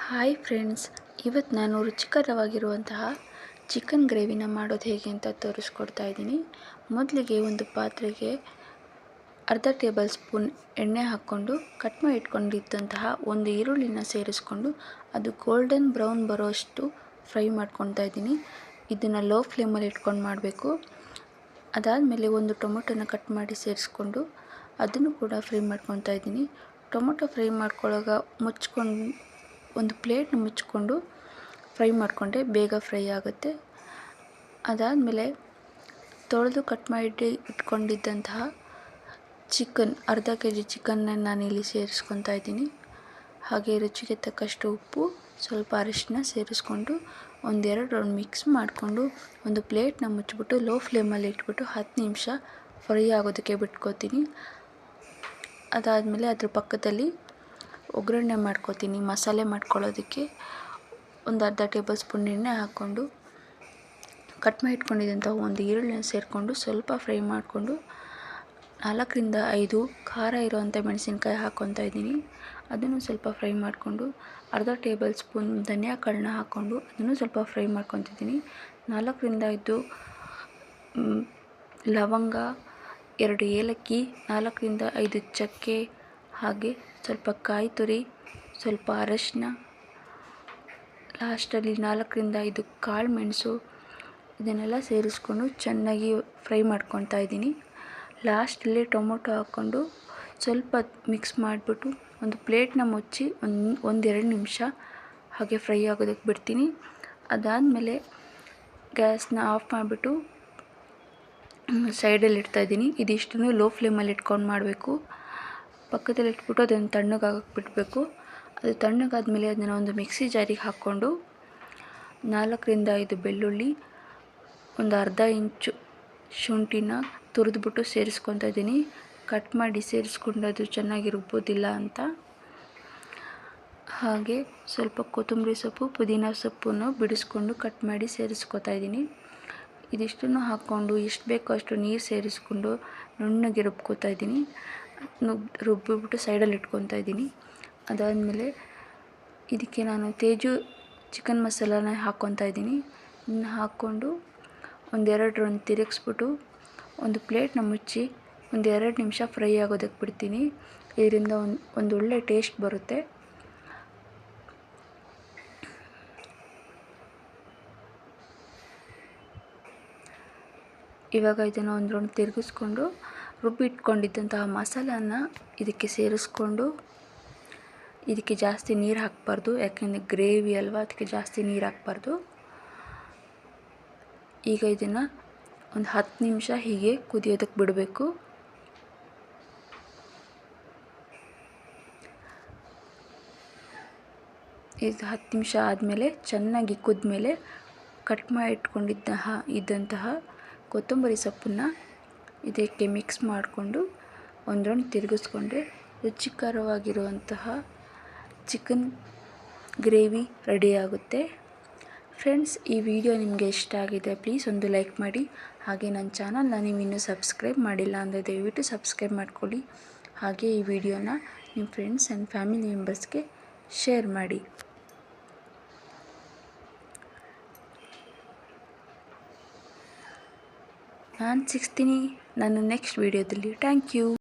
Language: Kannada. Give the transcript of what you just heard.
ಹಾಯ್ ಫ್ರೆಂಡ್ಸ್, ಇವತ್ತು ನಾನು ರುಚಿಕರವಾಗಿರುವಂತಹ ಚಿಕನ್ ಗ್ರೇವಿನ ಮಾಡೋದು ಹೇಗೆ ಅಂತ ತೋರಿಸ್ಕೊಡ್ತಾ ಇದ್ದೀನಿ. ಮೊದಲಿಗೆ ಒಂದು ಪಾತ್ರೆಗೆ ಅರ್ಧ ಟೇಬಲ್ ಸ್ಪೂನ್ ಎಣ್ಣೆ ಹಾಕ್ಕೊಂಡು ಕಟ್ ಮಾಡಿ ಇಟ್ಕೊಂಡಿದ್ದಂತಹ ಒಂದು ಈರುಳ್ಳಿನ ಸೇರಿಸ್ಕೊಂಡು ಅದು ಗೋಲ್ಡನ್ ಬ್ರೌನ್ ಬರೋಷ್ಟು ಫ್ರೈ ಮಾಡ್ಕೊತಾ ಇದ್ದೀನಿ. ಇದನ್ನು ಲೋ ಫ್ಲೇಮಲ್ಲಿ ಇಟ್ಕೊಂಡು ಮಾಡಬೇಕು. ಅದಾದಮೇಲೆ ಒಂದು ಟೊಮೊಟೊನ ಕಟ್ ಮಾಡಿ ಸೇರಿಸ್ಕೊಂಡು ಅದನ್ನು ಕೂಡ ಫ್ರೈ ಮಾಡ್ಕೊತಾ ಇದ್ದೀನಿ. ಟೊಮೊಟೊ ಫ್ರೈ ಮಾಡ್ಕೊಳ್ಳೋವಾಗ ಒಂದು ಪ್ಲೇಟ್ನ ಮುಚ್ಕೊಂಡು ಫ್ರೈ ಮಾಡಿಕೊಂಡ್ರೆ ಬೇಗ ಫ್ರೈ ಆಗುತ್ತೆ. ಅದಾದಮೇಲೆ ತೊಳೆದು ಕಟ್ ಮಾಡಿ ಇಟ್ಕೊಂಡಿದ್ದಂತಹ ಅರ್ಧ kg ಚಿಕನ್ನ ನಾನಿಲ್ಲಿ ಸೇರಿಸ್ಕೊತಾ ಇದ್ದೀನಿ. ಹಾಗೆ ರುಚಿಗೆ ತಕ್ಕಷ್ಟು ಉಪ್ಪು, ಸ್ವಲ್ಪ ಅರಿಶಿನ ಸೇರಿಸ್ಕೊಂಡು ಒಂದೆರಡು ರೌಂಡ್ ಮಿಕ್ಸ್ ಮಾಡಿಕೊಂಡು ಒಂದು ಪ್ಲೇಟ್ನ ಮುಚ್ಚಿಬಿಟ್ಟು ಲೋ ಫ್ಲೇಮಲ್ಲಿ ಇಟ್ಬಿಟ್ಟು 10 ನಿಮಿಷ ಫ್ರೈ ಆಗೋದಕ್ಕೆ ಬಿಟ್ಕೋತೀನಿ. ಅದಾದಮೇಲೆ ಅದ್ರ ಪಕ್ಕದಲ್ಲಿ ಒಗ್ಗರಣೆ ಮಾಡ್ಕೋತೀನಿ. ಮಸಾಲೆ ಮಾಡ್ಕೊಳ್ಳೋದಕ್ಕೆ ಒಂದು ಅರ್ಧ ಟೇಬಲ್ ಸ್ಪೂನ್ ಎಣ್ಣೆ ಹಾಕ್ಕೊಂಡು ಕಟ್ ಮಾಡಿ ಇಟ್ಕೊಂಡಿದ್ದಂಥ ಒಂದು ಈರುಳ್ಳಿನ ಸೇರಿಕೊಂಡು ಸ್ವಲ್ಪ ಫ್ರೈ ಮಾಡಿಕೊಂಡು 4ರಿಂದ 5 ಖಾರ ಇರೋವಂಥ ಮೆಣಸಿನ್ಕಾಯಿ ಹಾಕ್ಕೊತಾ ಇದ್ದೀನಿ. ಅದನ್ನು ಸ್ವಲ್ಪ ಫ್ರೈ ಮಾಡಿಕೊಂಡು ಅರ್ಧ ಟೇಬಲ್ ಸ್ಪೂನ್ ಧನಿಯಾ ಕಾಳನ್ನ ಹಾಕ್ಕೊಂಡು ಅದನ್ನು ಸ್ವಲ್ಪ ಫ್ರೈ ಮಾಡ್ಕೊತಿದ್ದೀನಿ. 4ರಿಂದ 5 ಲವಂಗ, 2 ಏಲಕ್ಕಿ, 4ರಿಂದ 5 ಚಕ್ಕೆ, ಹಾಗೆ ಸ್ವಲ್ಪ ಕಾಯಿ ತುರಿ, ಸ್ವಲ್ಪ ಅರಶಿನ, ಲಾಸ್ಟಲ್ಲಿ 4ರಿಂದ 5 ಕಾಳು ಮೆಣಸು, ಇದನ್ನೆಲ್ಲ ಸೇರಿಸ್ಕೊಂಡು ಚೆನ್ನಾಗಿ ಫ್ರೈ ಮಾಡ್ಕೊತಾ ಇದ್ದೀನಿ. ಲಾಸ್ಟಲ್ಲಿ ಟೊಮೊಟೊ ಹಾಕ್ಕೊಂಡು ಸ್ವಲ್ಪ ಮಿಕ್ಸ್ ಮಾಡಿಬಿಟ್ಟು ಒಂದು ಪ್ಲೇಟ್ನ ಮುಚ್ಚಿ ಒಂದೆರಡು ನಿಮಿಷ ಹಾಗೆ ಫ್ರೈ ಆಗೋದಕ್ಕೆ ಬಿಡ್ತೀನಿ. ಅದಾದಮೇಲೆ ಗ್ಯಾಸ್ನ ಆಫ್ ಮಾಡಿಬಿಟ್ಟು ಸೈಡಲ್ಲಿ ಇಡ್ತಾಯಿದ್ದೀನಿ. ಇದಿಷ್ಟನ್ನು ಲೋ ಫ್ಲೇಮಲ್ಲಿ ಇಟ್ಕೊಂಡು ಮಾಡಬೇಕು. ಪಕ್ಕದಲ್ಲಿ ಇಟ್ಬಿಟ್ಟು ಅದನ್ನು ತಣ್ಣಗಾಗಕ್ಕೆ ಬಿಡಬೇಕು. ಅದು ತಣ್ಣಗಾದ್ಮೇಲೆ ಅದನ್ನು ಒಂದು ಮಿಕ್ಸಿ ಜಾರಿಗೆ ಹಾಕ್ಕೊಂಡು 4ರಿಂದ 5 ಬೆಳ್ಳುಳ್ಳಿ, ಒಂದು ಅರ್ಧ ಇಂಚು ಶುಂಠಿನ ತುರಿದ್ಬಿಟ್ಟು ಸೇರಿಸ್ಕೊತಾ ಇದ್ದೀನಿ. ಕಟ್ ಮಾಡಿ ಸೇರಿಸ್ಕೊಂಡು ಅದು ಚೆನ್ನಾಗಿ ರುಬ್ಬೋದಿಲ್ಲ ಅಂತ. ಹಾಗೆ ಸ್ವಲ್ಪ ಕೊತ್ತಂಬರಿ ಸೊಪ್ಪು, ಪುದೀನ ಸೊಪ್ಪನ್ನು ಬಿಡಿಸ್ಕೊಂಡು ಕಟ್ ಮಾಡಿ ಸೇರಿಸ್ಕೊತಾ ಇದ್ದೀನಿ. ಇದಿಷ್ಟನ್ನು ಹಾಕ್ಕೊಂಡು ಎಷ್ಟು ಬೇಕೋ ಅಷ್ಟು ನೀರು ಸೇರಿಸ್ಕೊಂಡು ನುಣ್ಣಗೆ ರುಬ್ಕೋತಾ ಇದ್ದೀನಿ. ರುಬ್ಬಿಬಿಟ್ಟು ಸೈಡಲ್ಲಿ ಇಟ್ಕೊತಾ ಇದ್ದೀನಿ. ಅದಾದಮೇಲೆ ಇದಕ್ಕೆ ನಾನು ತೇಜು ಚಿಕನ್ ಮಸಾಲಾನ ಹಾಕ್ಕೊತಾ ಇದ್ದೀನಿ. ಇದನ್ನ ಹಾಕ್ಕೊಂಡು ಒಂದೆರಡು ರೌಂಡ್ ತಿರುಗಿಸ್ಬಿಟ್ಟು ಒಂದು ಪ್ಲೇಟ್ನ ಮುಚ್ಚಿ ಒಂದೆರಡು ನಿಮಿಷ ಫ್ರೈ ಆಗೋದಕ್ಕೆ ಬಿಡ್ತೀನಿ. ಇದರಿಂದ ಒಂದು ಒಳ್ಳೆ ಟೇಸ್ಟ್ ಬರುತ್ತೆ. ಇವಾಗ ಇದನ್ನು ಒಂದು ರೌಂಡ್ ತಿರುಗಿಸ್ಕೊಂಡು ರುಬ್ಬಿಟ್ಕೊಂಡಿದ್ದಂತಹ ಮಸಾಲಾನ ಇದಕ್ಕೆ ಸೇರಿಸ್ಕೊಂಡು, ಇದಕ್ಕೆ ಜಾಸ್ತಿ ನೀರು ಹಾಕಬಾರ್ದು, ಯಾಕೆಂದರೆ ಗ್ರೇವಿ ಅಲ್ವಾ, ಅದಕ್ಕೆ ಜಾಸ್ತಿ ನೀರು ಹಾಕಬಾರ್ದು. ಈಗ ಇದನ್ನು ಒಂದು 10 ನಿಮಿಷ ಹೀಗೆ ಕುದಿಯೋದಕ್ಕೆ ಬಿಡಬೇಕು. ಇದು 10 ನಿಮಿಷ ಆದಮೇಲೆ ಚೆನ್ನಾಗಿ ಕುದ್ಮೇಲೆ ಕಟ್ ಮಾಡಿ ಇದ್ದಂತಹ ಕೊತ್ತಂಬರಿ ಸೊಪ್ಪನ್ನು ಇದಕ್ಕೆ ಮಿಕ್ಸ್ ಮಾಡಿಕೊಂಡು ಒಂದು ರೌಂಡ್ ತಿರುಗಿಸ್ಕೊಂಡ್ರೆ ರುಚಿಕರವಾಗಿರುವಂತಹ ಚಿಕನ್ ಗ್ರೇವಿ ರೆಡಿಯಾಗುತ್ತೆ. ಫ್ರೆಂಡ್ಸ್, ಈ ವಿಡಿಯೋ ನಿಮಗೆ ಇಷ್ಟ ಆಗಿದೆ ಪ್ಲೀಸ್ ಒಂದು ಲೈಕ್ ಮಾಡಿ. ಹಾಗೆ ನನ್ನ ಚಾನಲ್ನ ನೀವು ಇನ್ನೂ ಸಬ್ಸ್ಕ್ರೈಬ್ ಮಾಡಿಲ್ಲ ಅಂದರೆ ದಯವಿಟ್ಟು ಸಬ್ಸ್ಕ್ರೈಬ್ ಮಾಡ್ಕೊಳ್ಳಿ. ಹಾಗೆ ಈ ವಿಡಿಯೋನ ನಿಮ್ಮ ಫ್ರೆಂಡ್ಸ್ ಆ್ಯಂಡ್ ಫ್ಯಾಮಿಲಿ ಮೆಂಬರ್ಸ್ಗೆ ಶೇರ್ ಮಾಡಿ. ನಾನು ಸಿಗ್ತೀನಿ ನನ್ನ ನೆಕ್ಸ್ಟ್ ವಿಡಿಯೋದಲ್ಲಿ. Thank you.